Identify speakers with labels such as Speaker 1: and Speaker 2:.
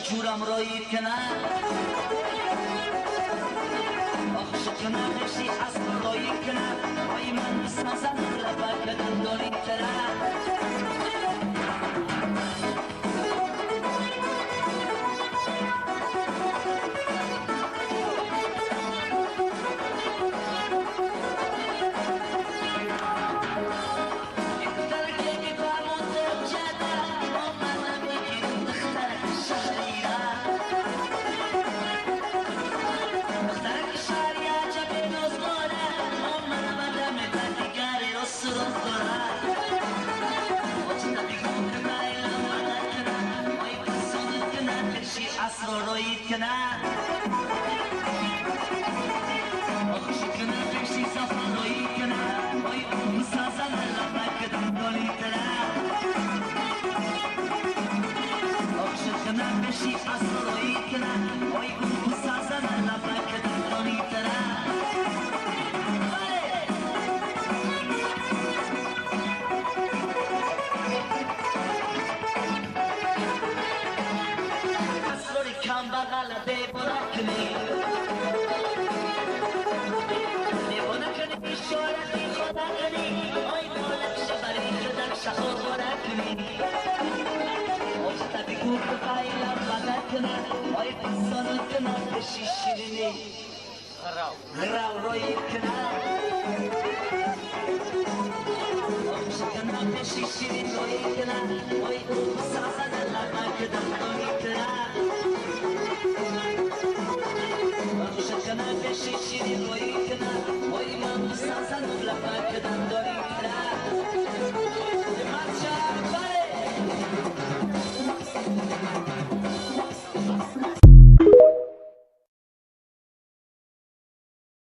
Speaker 1: جورم رایی کنه آخ شکنه بشی از رایی کنه وای من بسازم لبه کدن داری تره عصر رایید کنه آخوش کنه بشی سفر رایید کنه وای اون سازن لبه کدن داری تره آخوش کنه بشی عصر رایید کنه وای اون سازن لبه کدن داری تره کم بغل دیوانه کنی دیوانه کنی شارتی خدا کنی آی دولت شبری شدن شخو باره کنی آجتا بگو بقایلم بغل کنه آی پسانو کنه بشی شیرینی غراو روی کنه آخوش کنه بشی شیرین روی کنه آی بسازن لبه کدن روی کنه آخوش کنه بشی شیرین روی کنه وای من بسازن لبه کدن